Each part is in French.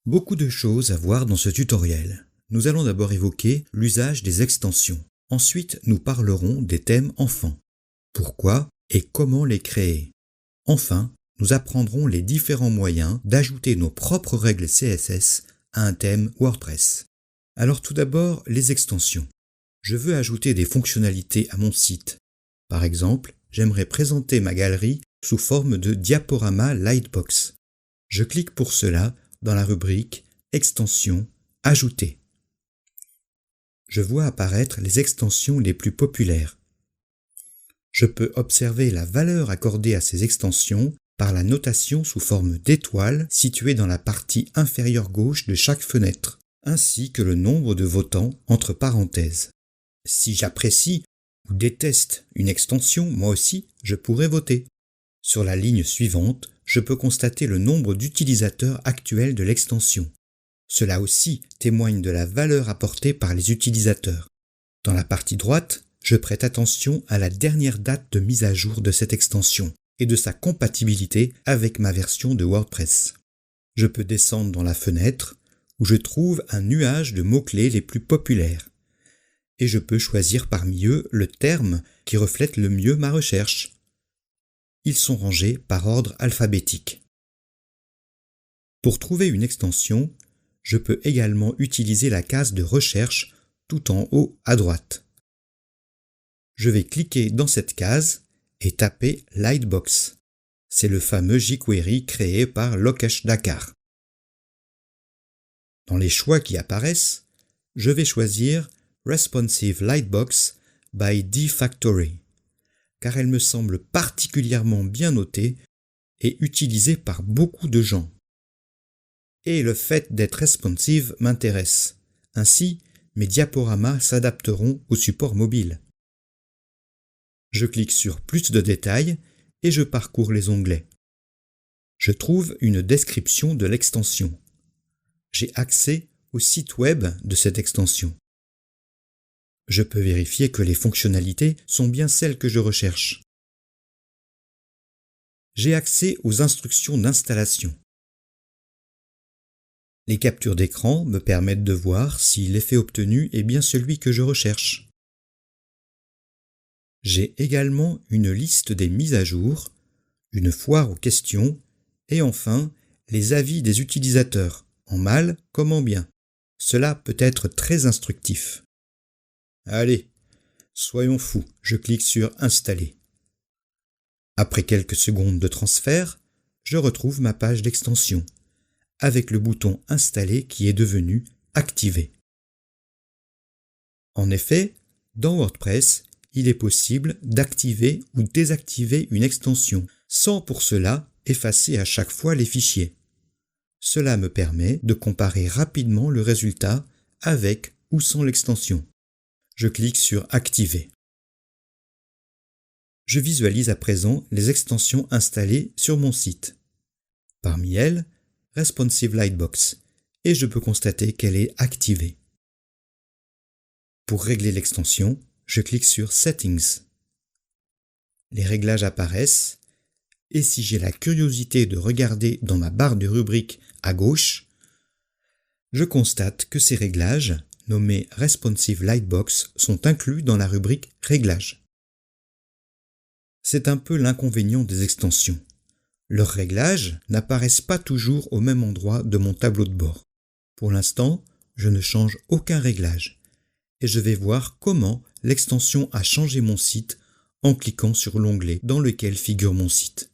Beaucoup de choses à voir dans ce tutoriel. Nous allons d'abord évoquer l'usage des extensions. Ensuite, nous parlerons des thèmes enfants. Pourquoi et comment les créer. Enfin, nous apprendrons les différents moyens d'ajouter nos propres règles CSS à un thème WordPress. Alors tout d'abord, les extensions. Je veux ajouter des fonctionnalités à mon site. Par exemple, j'aimerais présenter ma galerie sous forme de diaporama Lightbox. Je clique pour cela dans la rubrique Extensions, Ajouter. Je vois apparaître les extensions les plus populaires. Je peux observer la valeur accordée à ces extensions par la notation sous forme d'étoiles située dans la partie inférieure gauche de chaque fenêtre, ainsi que le nombre de votants entre parenthèses. Si j'apprécie ou déteste une extension, moi aussi, je pourrais voter. Sur la ligne suivante, je peux constater le nombre d'utilisateurs actuels de l'extension. Cela aussi témoigne de la valeur apportée par les utilisateurs. Dans la partie droite, je prête attention à la dernière date de mise à jour de cette extension et de sa compatibilité avec ma version de WordPress. Je peux descendre dans la fenêtre où je trouve un nuage de mots-clés les plus populaires. Et je peux choisir parmi eux le terme qui reflète le mieux ma recherche. Ils sont rangés par ordre alphabétique. Pour trouver une extension, je peux également utiliser la case de recherche tout en haut à droite. Je vais cliquer dans cette case et taper Lightbox. C'est le fameux jQuery créé par Lokesh Dakar. Dans les choix qui apparaissent, je vais choisir Responsive Lightbox by dFactory, car elle me semble particulièrement bien notée et utilisée par beaucoup de gens. Et le fait d'être responsive m'intéresse. Ainsi, mes diaporamas s'adapteront au support mobile. Je clique sur Plus de détails et je parcours les onglets. Je trouve une description de l'extension. J'ai accès au site web de cette extension. Je peux vérifier que les fonctionnalités sont bien celles que je recherche. J'ai accès aux instructions d'installation. Les captures d'écran me permettent de voir si l'effet obtenu est bien celui que je recherche. J'ai également une liste des mises à jour, une foire aux questions et enfin les avis des utilisateurs, en mal comme en bien. Cela peut être très instructif. Allez, soyons fous, je clique sur Installer. Après quelques secondes de transfert, je retrouve ma page d'extension, avec le bouton Installer qui est devenu Activé. En effet, dans WordPress, il est possible d'activer ou désactiver une extension, sans pour cela effacer à chaque fois les fichiers. Cela me permet de comparer rapidement le résultat avec ou sans l'extension. Je clique sur Activer. Je visualise à présent les extensions installées sur mon site. Parmi elles, Responsive Lightbox, et je peux constater qu'elle est activée. Pour régler l'extension, je clique sur Settings. Les réglages apparaissent, et si j'ai la curiosité de regarder dans ma barre de rubrique à gauche, je constate que ces réglages, nommés Responsive Lightbox, sont inclus dans la rubrique Réglages. C'est un peu l'inconvénient des extensions. Leurs réglages n'apparaissent pas toujours au même endroit de mon tableau de bord. Pour l'instant, je ne change aucun réglage et je vais voir comment l'extension a changé mon site en cliquant sur l'onglet dans lequel figure mon site.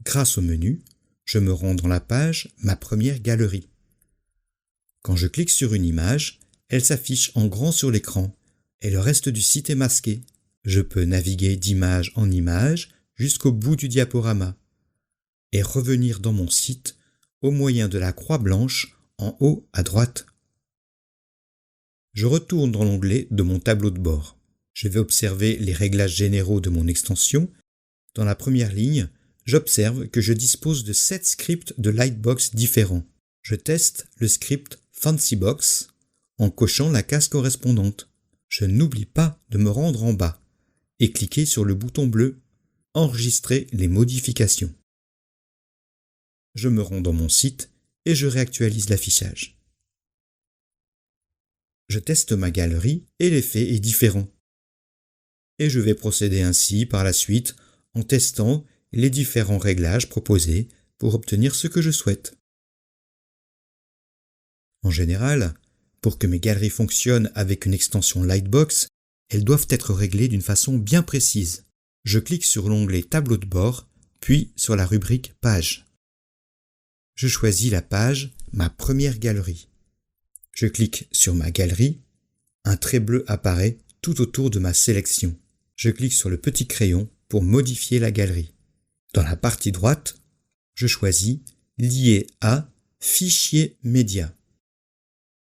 Grâce au menu, je me rends dans la page Ma première galerie. Quand je clique sur une image, elle s'affiche en grand sur l'écran et le reste du site est masqué. Je peux naviguer d'image en image jusqu'au bout du diaporama et revenir dans mon site au moyen de la croix blanche en haut à droite. Je retourne dans l'onglet de mon tableau de bord. Je vais observer les réglages généraux de mon extension. Dans la première ligne, j'observe que je dispose de 7 scripts de Lightbox différents. Je teste le script FancyBox en cochant la case correspondante. Je n'oublie pas de me rendre en bas et cliquer sur le bouton bleu « Enregistrer les modifications ». Je me rends dans mon site et je réactualise l'affichage. Je teste ma galerie et l'effet est différent. Et je vais procéder ainsi par la suite en testant les différents réglages proposés pour obtenir ce que je souhaite. En général, pour que mes galeries fonctionnent avec une extension Lightbox, elles doivent être réglées d'une façon bien précise. Je clique sur l'onglet Tableau de bord, puis sur la rubrique Page. Je choisis la page Ma première galerie. Je clique sur ma galerie. Un trait bleu apparaît tout autour de ma sélection. Je clique sur le petit crayon pour modifier la galerie. Dans la partie droite, je choisis Lier à Fichier média.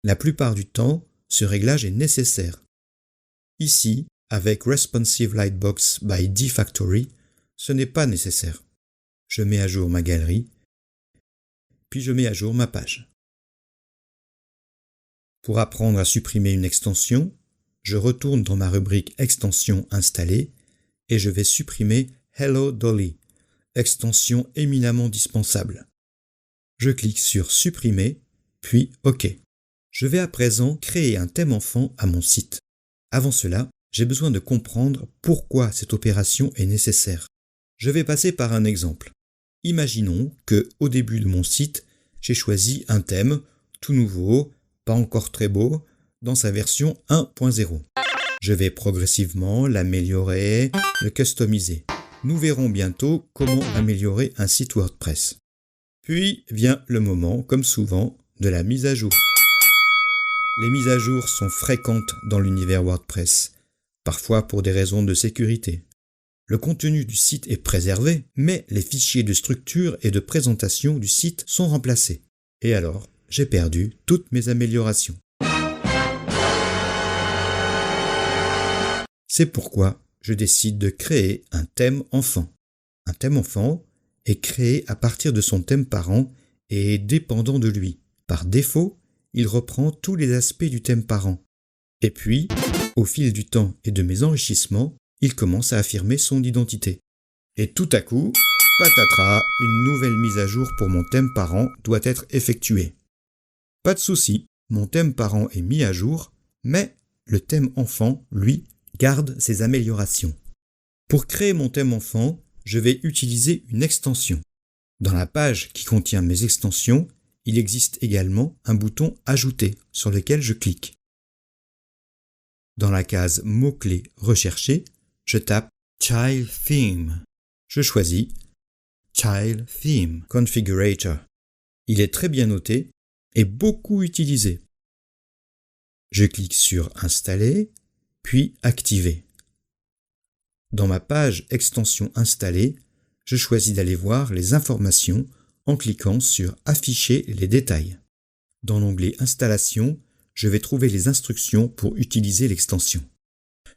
La plupart du temps, ce réglage est nécessaire. Ici, avec Responsive Lightbox by dFactory, ce n'est pas nécessaire. Je mets à jour ma galerie, puis je mets à jour ma page. Pour apprendre à supprimer une extension, je retourne dans ma rubrique Extension installée et je vais supprimer Hello Dolly, extension éminemment dispensable. Je clique sur Supprimer, puis OK. Je vais à présent créer un thème enfant à mon site. Avant cela, j'ai besoin de comprendre pourquoi cette opération est nécessaire. Je vais passer par un exemple. Imaginons que, au début de mon site, j'ai choisi un thème tout nouveau, pas encore très beau, dans sa version 1.0. Je vais progressivement l'améliorer, le customiser. Nous verrons bientôt comment améliorer un site WordPress. Puis vient le moment, comme souvent, de la mise à jour. Les mises à jour sont fréquentes dans l'univers WordPress, parfois pour des raisons de sécurité. Le contenu du site est préservé, mais les fichiers de structure et de présentation du site sont remplacés. Et alors, j'ai perdu toutes mes améliorations. C'est pourquoi je décide de créer un thème enfant. Un thème enfant est créé à partir de son thème parent et est dépendant de lui. Par défaut, il reprend tous les aspects du thème parent. Et puis, au fil du temps et de mes enrichissements, il commence à affirmer son identité. Et tout à coup, patatras, une nouvelle mise à jour pour mon thème parent doit être effectuée. Pas de souci, mon thème parent est mis à jour, mais le thème enfant, lui, garde ses améliorations. Pour créer mon thème enfant, je vais utiliser une extension. Dans la page qui contient mes extensions, il existe également un bouton « Ajouter » sur lequel je clique. Dans la case « Mots-clés recherchés », je tape « Child Theme ». Je choisis « Child Theme Configurator ». Il est très bien noté et beaucoup utilisé. Je clique sur « Installer », puis « Activer ». Dans ma page « Extension installée », je choisis d'aller voir les informations en cliquant sur « Afficher les détails ». Dans l'onglet « Installation », je vais trouver les instructions pour utiliser l'extension.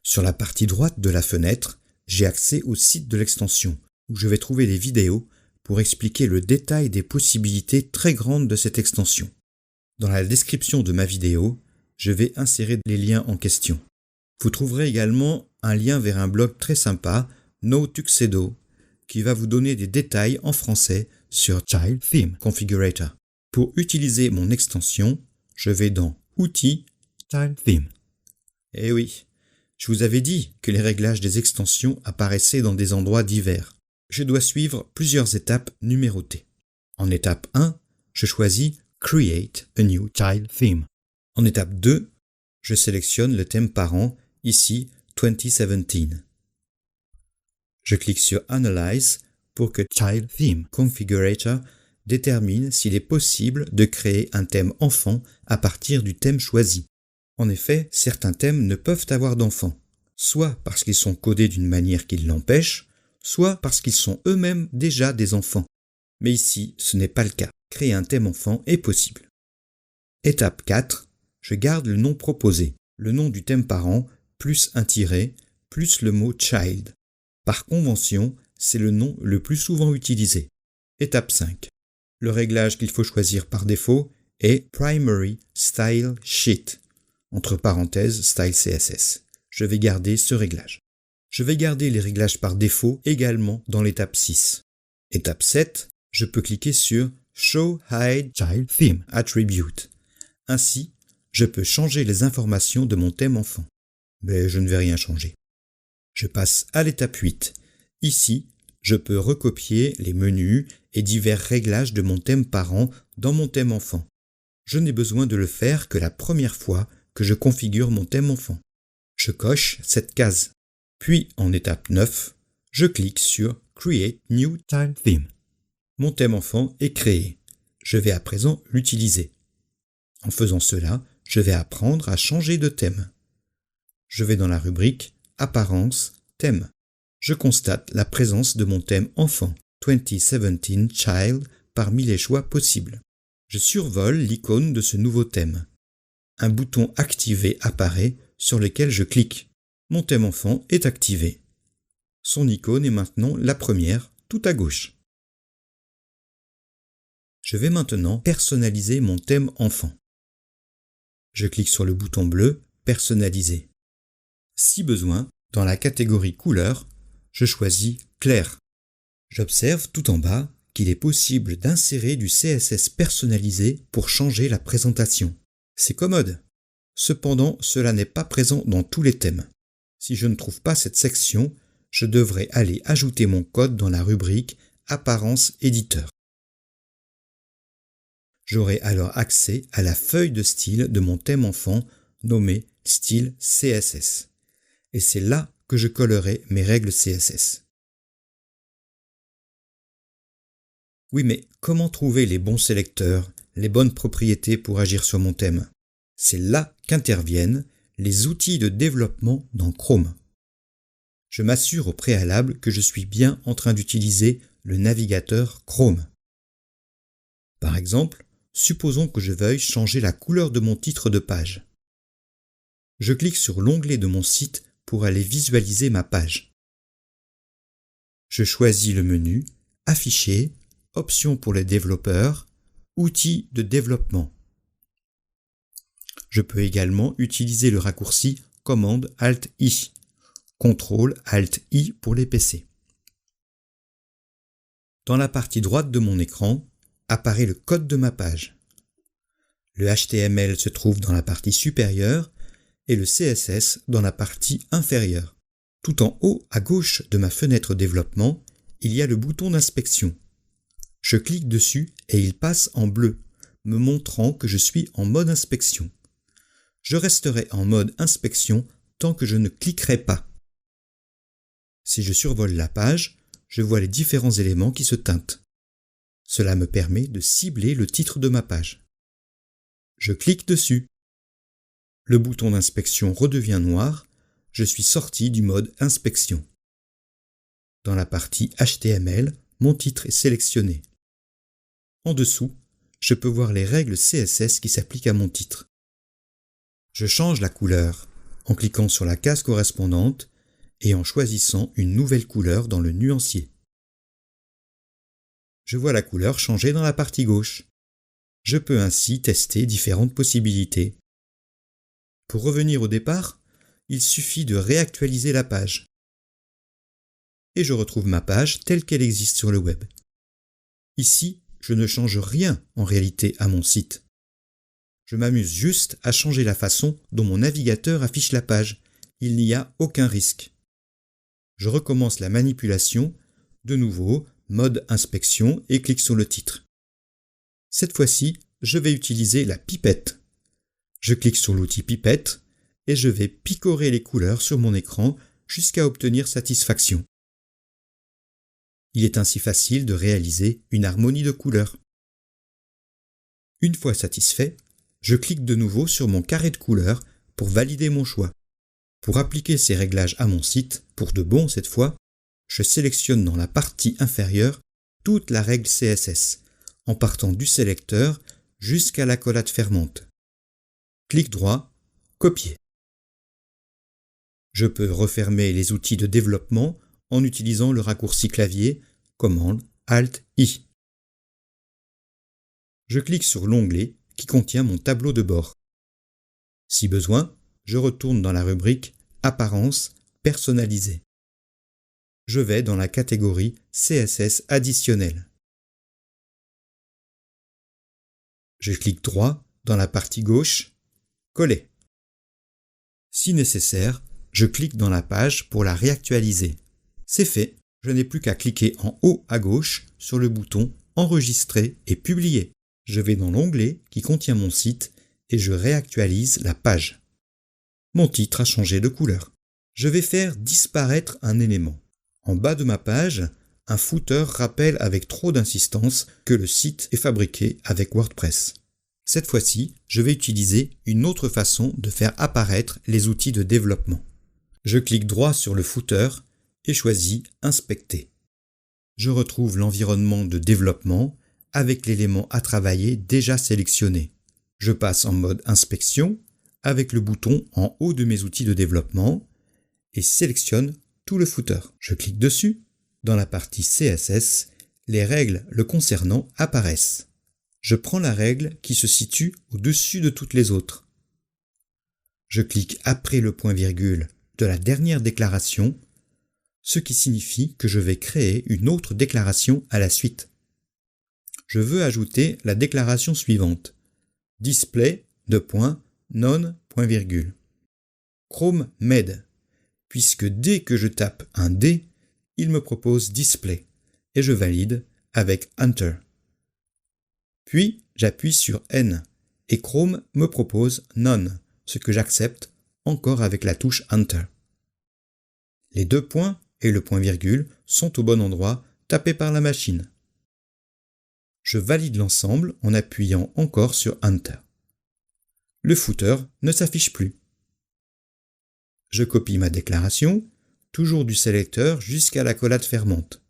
Sur la partie droite de la fenêtre, j'ai accès au site de l'extension, où je vais trouver des vidéos pour expliquer le détail des possibilités très grandes de cette extension. Dans la description de ma vidéo, je vais insérer les liens en question. Vous trouverez également un lien vers un blog très sympa, NoTuxedo, qui va vous donner des détails en français sur Child Theme Configurator. Pour utiliser mon extension, je vais dans Outils, Child Theme. Eh oui, je vous avais dit que les réglages des extensions apparaissaient dans des endroits divers. Je dois suivre plusieurs étapes numérotées. En étape 1, je choisis Create a new child theme. En étape 2, je sélectionne le thème parent, ici 2017. Je clique sur Analyze pour que Child Theme Configurator détermine s'il est possible de créer un thème enfant à partir du thème choisi. En effet, certains thèmes ne peuvent avoir d'enfants, soit parce qu'ils sont codés d'une manière qui l'empêche, soit parce qu'ils sont eux-mêmes déjà des enfants. Mais ici, ce n'est pas le cas. Créer un thème enfant est possible. Étape 4. Je garde le nom proposé, le nom du thème parent, plus un tiret, plus le mot child. Par convention, c'est le nom le plus souvent utilisé. Étape 5. Le réglage qu'il faut choisir par défaut est Primary Style Sheet, entre parenthèses Style CSS. Je vais garder ce réglage. Je vais garder les réglages par défaut également dans l'étape 6. Étape 7, je peux cliquer sur Show Hide Child Theme Attribute. Ainsi, je peux changer les informations de mon thème enfant. Mais je ne vais rien changer. Je passe à l'étape 8. Ici, je peux recopier les menus et divers réglages de mon thème parent dans mon thème enfant. Je n'ai besoin de le faire que la première fois que je configure mon thème enfant. Je coche cette case. Puis, en étape 9, je clique sur Create New Child Theme. Mon thème enfant est créé. Je vais à présent l'utiliser. En faisant cela, je vais apprendre à changer de thème. Je vais dans la rubrique Apparence, thème. Je constate la présence de mon thème enfant, 2017 Child, parmi les choix possibles. Je survole l'icône de ce nouveau thème. Un bouton activé apparaît sur lequel je clique. Mon thème enfant est activé. Son icône est maintenant la première, tout à gauche. Je vais maintenant personnaliser mon thème enfant. Je clique sur le bouton bleu « Personnaliser ». Si besoin, dans la catégorie couleur, je choisis « Clair ». J'observe tout en bas qu'il est possible d'insérer du CSS personnalisé pour changer la présentation. C'est commode. Cependant, cela n'est pas présent dans tous les thèmes. Si je ne trouve pas cette section, je devrais aller ajouter mon code dans la rubrique Apparence éditeur. J'aurai alors accès à la feuille de style de mon thème enfant nommée style CSS. Et c'est là que je collerai mes règles CSS. Oui, mais comment trouver les bons sélecteurs, les bonnes propriétés pour agir sur mon thème? C'est là qu'interviennent les outils de développement dans Chrome. Je m'assure au préalable que je suis bien en train d'utiliser le navigateur Chrome. Par exemple, supposons que je veuille changer la couleur de mon titre de page. Je clique sur l'onglet de mon site pour aller visualiser ma page. Je choisis le menu « Afficher », Options pour les développeurs, Outils de développement. Je peux également utiliser le raccourci Command-Alt-I, Ctrl-Alt-I pour les PC. Dans la partie droite de mon écran, apparaît le code de ma page. Le HTML se trouve dans la partie supérieure et le CSS dans la partie inférieure. Tout en haut à gauche de ma fenêtre développement, il y a le bouton d'inspection. Je clique dessus et il passe en bleu, me montrant que je suis en mode inspection. Je resterai en mode inspection tant que je ne cliquerai pas. Si je survole la page, je vois les différents éléments qui se teintent. Cela me permet de cibler le titre de ma page. Je clique dessus. Le bouton d'inspection redevient noir, je suis sorti du mode inspection. Dans la partie HTML, mon titre est sélectionné. En dessous, je peux voir les règles CSS qui s'appliquent à mon titre. Je change la couleur en cliquant sur la case correspondante et en choisissant une nouvelle couleur dans le nuancier. Je vois la couleur changer dans la partie gauche. Je peux ainsi tester différentes possibilités. Pour revenir au départ, il suffit de réactualiser la page. Et je retrouve ma page telle qu'elle existe sur le web. Ici, je ne change rien en réalité à mon site. Je m'amuse juste à changer la façon dont mon navigateur affiche la page. Il n'y a aucun risque. Je recommence la manipulation, de nouveau, mode inspection et clique sur le titre. Cette fois-ci, je vais utiliser la pipette. Je clique sur l'outil pipette et je vais picorer les couleurs sur mon écran jusqu'à obtenir satisfaction. Il est ainsi facile de réaliser une harmonie de couleurs. Une fois satisfait, je clique de nouveau sur mon carré de couleurs pour valider mon choix. Pour appliquer ces réglages à mon site, pour de bon cette fois, je sélectionne dans la partie inférieure toute la règle CSS, en partant du sélecteur jusqu'à l'accolade fermante. Clic droit, copier. Je peux refermer les outils de développement en utilisant le raccourci clavier Command-Alt-I. Je clique sur l'onglet qui contient mon tableau de bord. Si besoin, je retourne dans la rubrique Apparence personnalisée. Je vais dans la catégorie CSS additionnel. Je clique droit dans la partie gauche, coller. Si nécessaire, je clique dans la page pour la réactualiser. C'est fait, je n'ai plus qu'à cliquer en haut à gauche sur le bouton Enregistrer et publier. Je vais dans l'onglet qui contient mon site et je réactualise la page. Mon titre a changé de couleur. Je vais faire disparaître un élément. En bas de ma page, un footer rappelle avec trop d'insistance que le site est fabriqué avec WordPress. Cette fois-ci, je vais utiliser une autre façon de faire apparaître les outils de développement. Je clique droit sur le footer et choisis Inspecter. Je retrouve l'environnement de développement avec l'élément à travailler déjà sélectionné. Je passe en mode inspection avec le bouton en haut de mes outils de développement et sélectionne tout le footer. Je clique dessus. Dans la partie CSS, les règles le concernant apparaissent. Je prends la règle qui se situe au-dessus de toutes les autres. Je clique après le point-virgule de la dernière déclaration, ce qui signifie que je vais créer une autre déclaration à la suite. Je veux ajouter la déclaration suivante. Display : none : Chrome m'aide, puisque dès que je tape un D, il me propose Display et je valide avec Enter. Puis j'appuie sur N et Chrome me propose None, ce que j'accepte encore avec la touche Enter. Les deux points et le point-virgule sont au bon endroit tapés par la machine. Je valide l'ensemble en appuyant encore sur Enter. Le footer ne s'affiche plus. Je copie ma déclaration, toujours du sélecteur jusqu'à l'accolade fermante.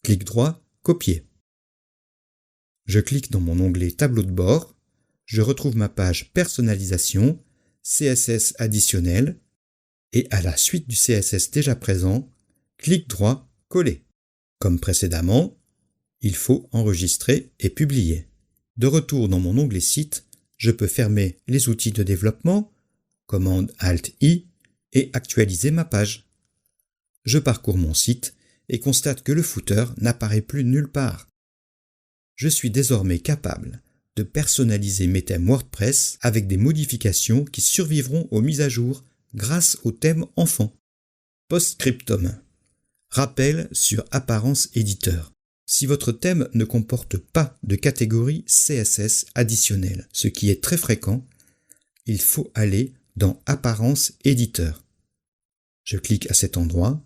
Clic droit, copier. Je clique dans mon onglet Tableau de bord, je retrouve ma page Personnalisation, CSS additionnel, et à la suite du CSS déjà présent, clic droit, coller. Comme précédemment, il faut enregistrer et publier. De retour dans mon onglet Site, je peux fermer les outils de développement, commande Alt-I, et actualiser ma page. Je parcours mon site et constate que le footer n'apparaît plus nulle part. Je suis désormais capable de personnaliser mes thèmes WordPress avec des modifications qui survivront aux mises à jour grâce au thème enfant. Postscriptum. Rappel sur Apparence Éditeur. Si votre thème ne comporte pas de catégorie CSS additionnelle, ce qui est très fréquent, il faut aller dans Apparence Éditeur. Je clique à cet endroit.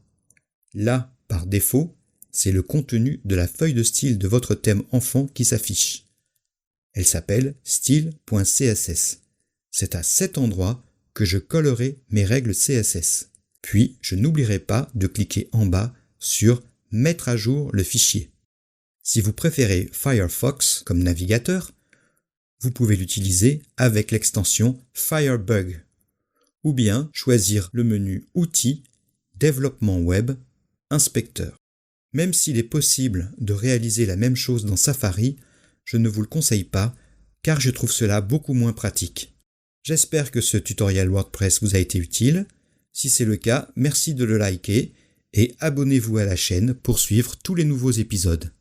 Là, par défaut, c'est le contenu de la feuille de style de votre thème enfant qui s'affiche. Elle s'appelle style.css. C'est à cet endroit que je collerai mes règles CSS. Puis, je n'oublierai pas de cliquer en bas sur « Mettre à jour le fichier ». Si vous préférez Firefox comme navigateur, vous pouvez l'utiliser avec l'extension Firebug, ou bien choisir le menu Outils, Développement web, Inspecteur. Même s'il est possible de réaliser la même chose dans Safari, je ne vous le conseille pas, car je trouve cela beaucoup moins pratique. J'espère que ce tutoriel WordPress vous a été utile. Si c'est le cas, merci de le liker et abonnez-vous à la chaîne pour suivre tous les nouveaux épisodes.